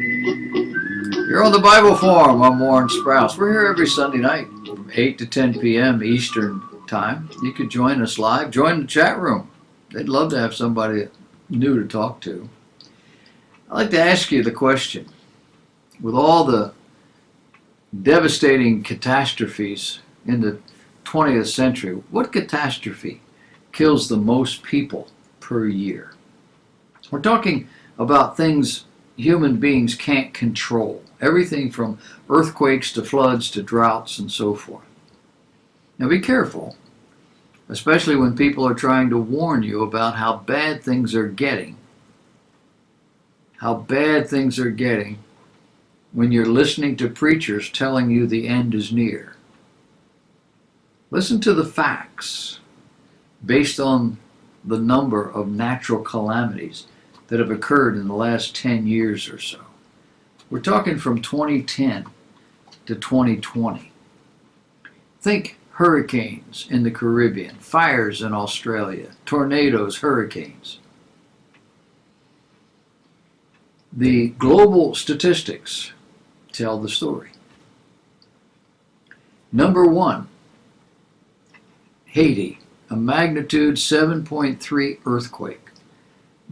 You're on the Bible Forum. I'm Warren Sprouse. We're here every Sunday night from 8 to 10 p.m. Eastern Time. You could join us live. Join the chat room. They'd love to have somebody new to talk to. I'd like to ask you the question. With all the devastating catastrophes in the 20th century, what catastrophe kills the most people per year? We're talking about things human beings can't control. Everything from earthquakes to floods to droughts and so forth. Now be careful, especially when people are trying to warn you about how bad things are getting. How bad things are getting when you're listening to preachers telling you the end is near. Listen to the facts based on the number of natural calamities that have occurred in the last 10 years or so. We're talking from 2010 to 2020. Think hurricanes in the Caribbean, fires in Australia, tornadoes, hurricanes. The global statistics tell the story. Number one, Haiti, a magnitude 7.3 earthquake,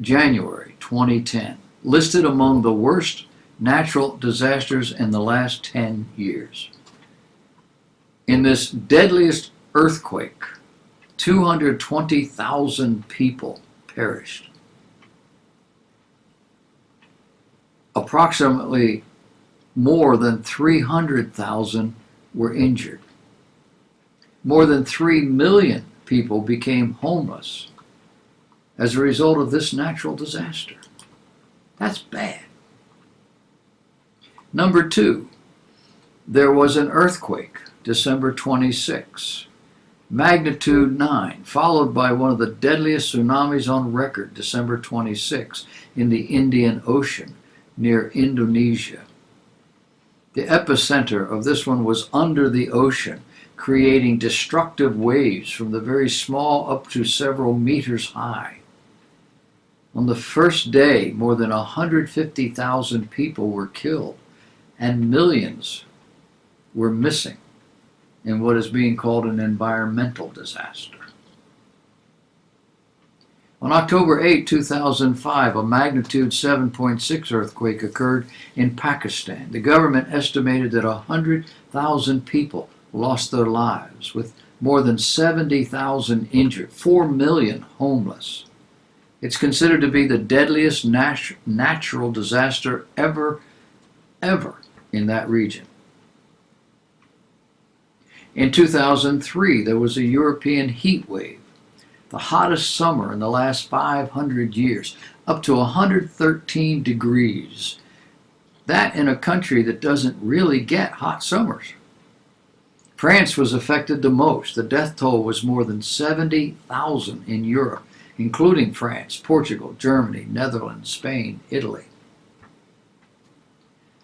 January 2010, listed among the worst natural disasters in the last 10 years. In this deadliest earthquake, 220,000 people perished. Approximately more than 300,000 were injured. More than 3 million people became homeless as a result of this natural disaster. That's bad. Number two, there was an earthquake, December 26, magnitude 9, followed by one of the deadliest tsunamis on record, December 26, in the Indian Ocean near Indonesia. The epicenter of this one was under the ocean, creating destructive waves from the very small up to several meters high. On the first day, more than 150,000 people were killed and millions were missing in what is being called an environmental disaster. On October 8, 2005, a magnitude 7.6 earthquake occurred in Pakistan. The government estimated that 100,000 people lost their lives, with more than 70,000 injured, 4 million homeless. It's considered to be the deadliest natural disaster ever in that region. In 2003, there was a European heat wave, the hottest summer in the last 500 years, up to 113 degrees. That in a country that doesn't really get hot summers. France was affected the most. The death toll was more than 70,000 in Europe, including France, Portugal, Germany, Netherlands, Spain, Italy.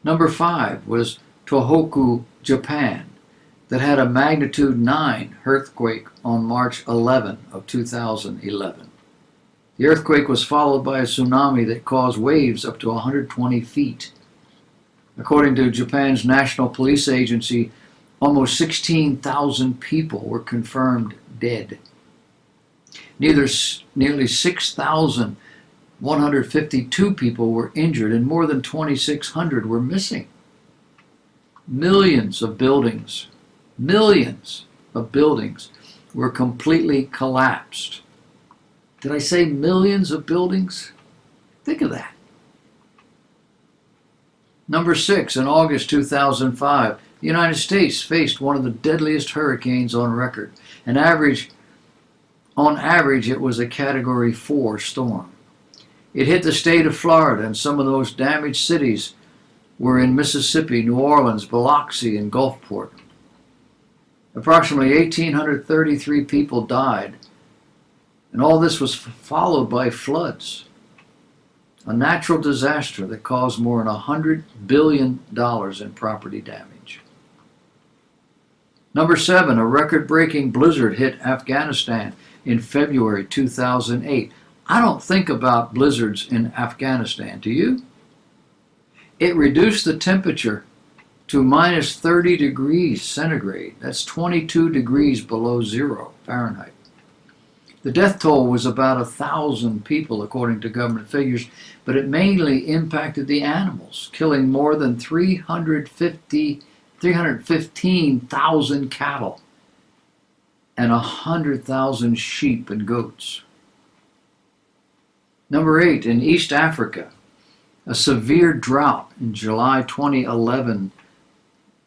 Number 5 was Tohoku, Japan, that had a magnitude 9 earthquake on March 11 of 2011. The earthquake was followed by a tsunami that caused waves up to 120 feet. According to Japan's National Police Agency, almost 16,000 people were confirmed dead. Nearly 6,152 people were injured and more than 2,600 were missing. Millions of buildings were completely collapsed. Did I say millions of buildings? Think of that. Number 6, in August 2005, the United States faced one of the deadliest hurricanes on record. On average, it was a Category 4 storm. It hit the state of Florida, and some of the most damaged cities were in Mississippi, New Orleans, Biloxi, and Gulfport. Approximately 1,833 people died, and all this was followed by floods. A natural disaster that caused more than $100 billion in property damage. Number 7, a record-breaking blizzard hit Afghanistan in February 2008. I don't think about blizzards in Afghanistan, do you? It reduced the temperature to minus 30 degrees centigrade. That's 22 degrees below zero Fahrenheit. The death toll was about 1,000 people, according to government figures, but it mainly impacted the animals, killing more than 315,000 cattle and 100,000 sheep and goats. Number 8, in East Africa, a severe drought in July 2011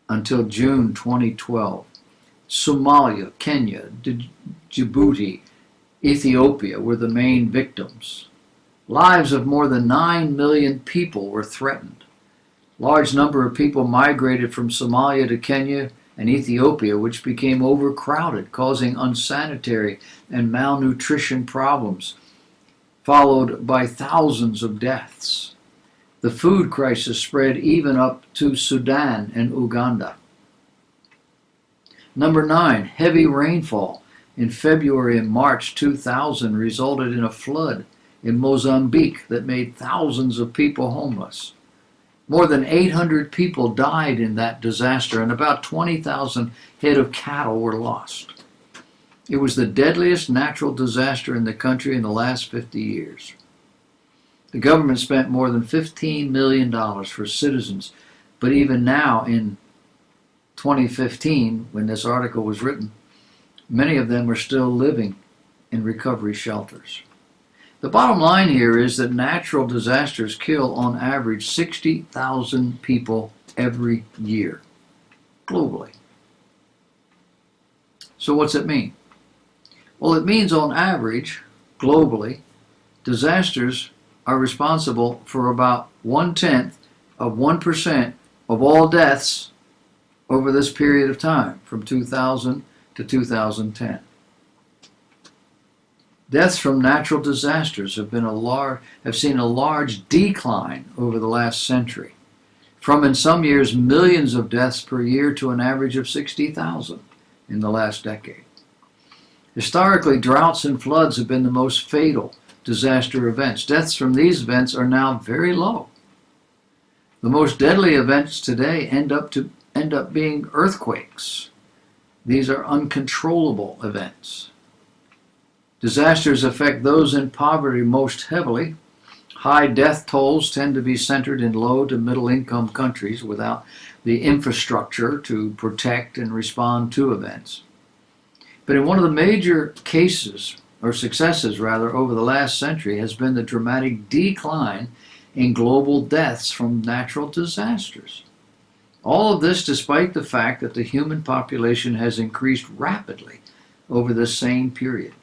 until June 2012. Somalia, Kenya, Djibouti, Ethiopia were the main victims. Lives of more than 9 million people were threatened. Large number of people migrated from Somalia to Kenya and Ethiopia, which became overcrowded, causing unsanitary and malnutrition problems, followed by thousands of deaths. The food crisis spread even up to Sudan and Uganda. Number 9, heavy rainfall in February and March 2000 resulted in a flood in Mozambique that made thousands of people homeless. More than 800 people died in that disaster, and about 20,000 head of cattle were lost. It was the deadliest natural disaster in the country in the last 50 years. The government spent more than $15 million for citizens, but even now in 2015, when this article was written, many of them are still living in recovery shelters. The bottom line here is that natural disasters kill on average 60,000 people every year, globally. So what's it mean? Well, it means on average, globally, disasters are responsible for about 1/10 of 1% of all deaths over this period of time, from 2000 to 2010. Deaths from natural disasters have seen a large decline over the last century, from in some years millions of deaths per year to an average of 60,000 in the last decade. Historically, droughts and floods have been the most fatal disaster events. Deaths from these events are now very low. The most deadly events today end up being earthquakes. These are uncontrollable events. Disasters affect those in poverty most heavily. High death tolls tend to be centered in low to middle income countries without the infrastructure to protect and respond to events. But in one of the major cases, or successes rather, over the last century has been the dramatic decline in global deaths from natural disasters. All of this despite the fact that the human population has increased rapidly over this same period.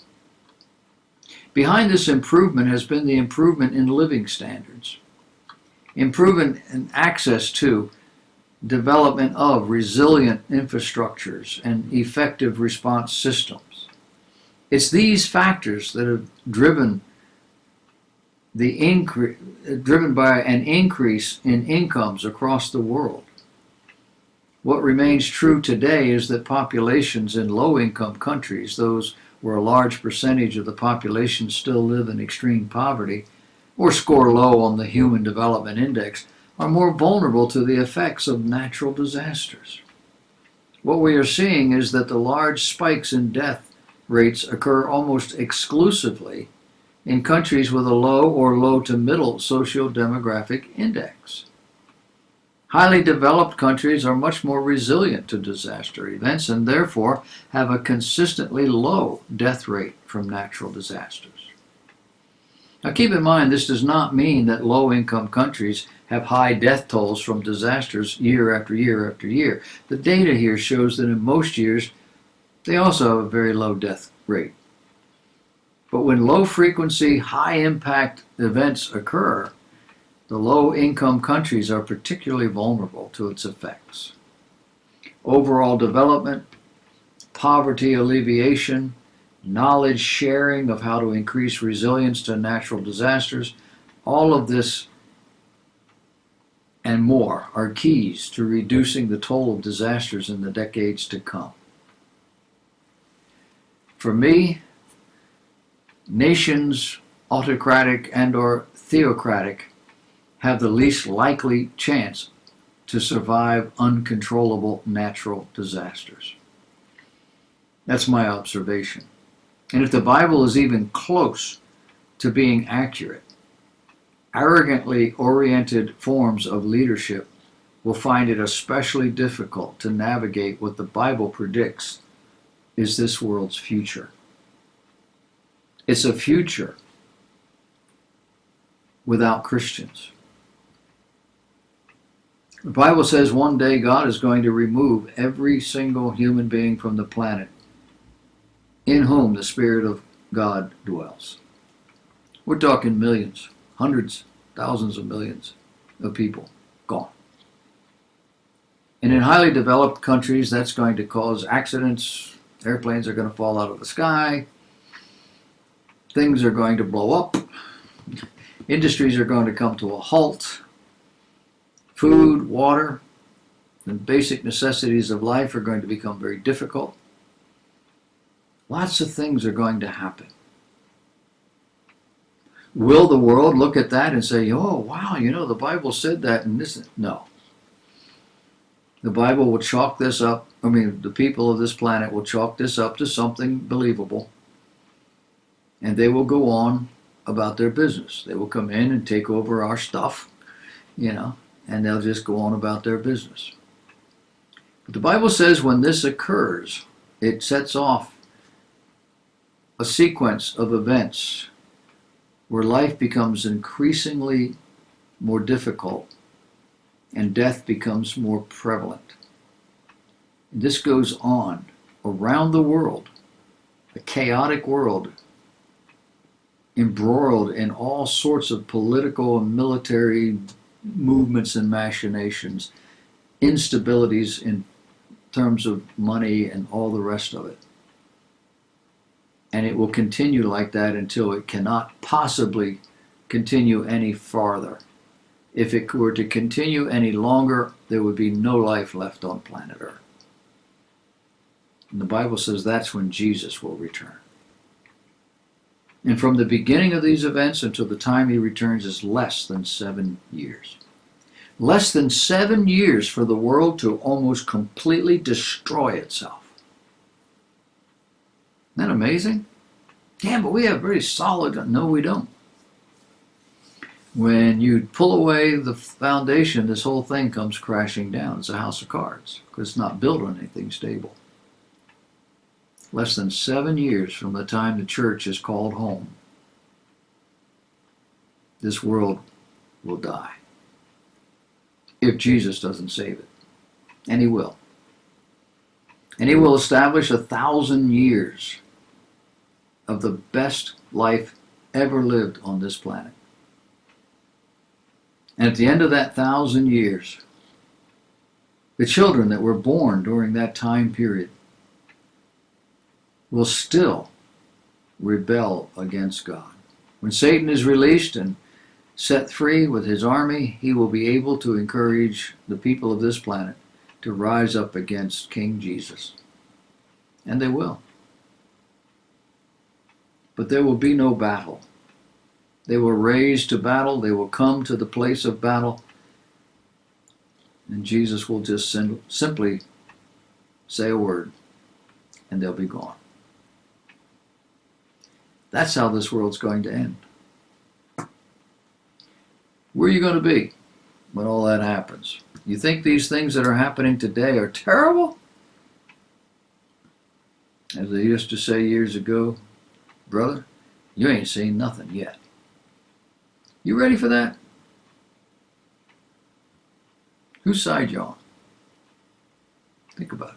Behind this improvement has been the improvement in living standards, improvement in access to, development of resilient infrastructures and effective response systems. It's these factors that have driven by an increase in incomes across the world. What remains true today is that populations in low-income countries, those where a large percentage of the population still live in extreme poverty or score low on the Human Development Index, are more vulnerable to the effects of natural disasters. What we are seeing is that the large spikes in death rates occur almost exclusively in countries with a low or low to middle socio-demographic index. Highly developed countries are much more resilient to disaster events and therefore have a consistently low death rate from natural disasters. Now keep in mind, this does not mean that low-income countries have high death tolls from disasters year after year after year. The data here shows that in most years they also have a very low death rate. But when low-frequency, high-impact events occur, the low-income countries are particularly vulnerable to its effects. Overall development, poverty alleviation, knowledge sharing of how to increase resilience to natural disasters, all of this and more are keys to reducing the toll of disasters in the decades to come. For me, nations, autocratic and or theocratic, have the least likely chance to survive uncontrollable natural disasters. That's my observation. And if the Bible is even close to being accurate, arrogantly oriented forms of leadership will find it especially difficult to navigate what the Bible predicts is this world's future. It's a future without Christians. The Bible says one day God is going to remove every single human being from the planet in whom the Spirit of God dwells. We're talking millions, hundreds, thousands of millions of people gone. And in highly developed countries, that's going to cause accidents. Airplanes are going to fall out of the sky. Things are going to blow up. Industries are going to come to a halt. Food, water, and basic necessities of life are going to become very difficult. Lots of things are going to happen. Will the world look at that and say, oh, wow, the Bible said that and this? No. The Bible will chalk this up. The people of this planet will chalk this up to something believable. And they will go on about their business. They will come in and take over our stuff, and they'll just go on about their business. But the Bible says when this occurs, it sets off a sequence of events where life becomes increasingly more difficult and death becomes more prevalent. And this goes on around the world, a chaotic world embroiled in all sorts of political and military movements and machinations, instabilities in terms of money and all the rest of it. And it will continue like that until it cannot possibly continue any farther. If it were to continue any longer, there would be no life left on planet Earth. And the Bible says that's when Jesus will return. And from the beginning of these events until the time he returns is less than 7 years. Less than 7 years for the world to almost completely destroy itself. Isn't that amazing? Yeah, but we have very solid... No, we don't. When you pull away the foundation, this whole thing comes crashing down. It's a house of cards because it's not built on anything stable. Less than 7 years from the time the church is called home, this world will die. If Jesus doesn't save it. And he will. And he will establish 1,000 years of the best life ever lived on this planet. And at the end of that 1,000 years, the children that were born during that time period will still rebel against God. When Satan is released and set free with his army, he will be able to encourage the people of this planet to rise up against King Jesus. And they will. But there will be no battle. They will raise to battle. They will come to the place of battle. And Jesus will just simply say a word, and they'll be gone. That's how this world's going to end. Where are you going to be when all that happens? You think these things that are happening today are terrible? As they used to say years ago, brother, you ain't seen nothing yet. You ready for that? Whose side you on? Think about it.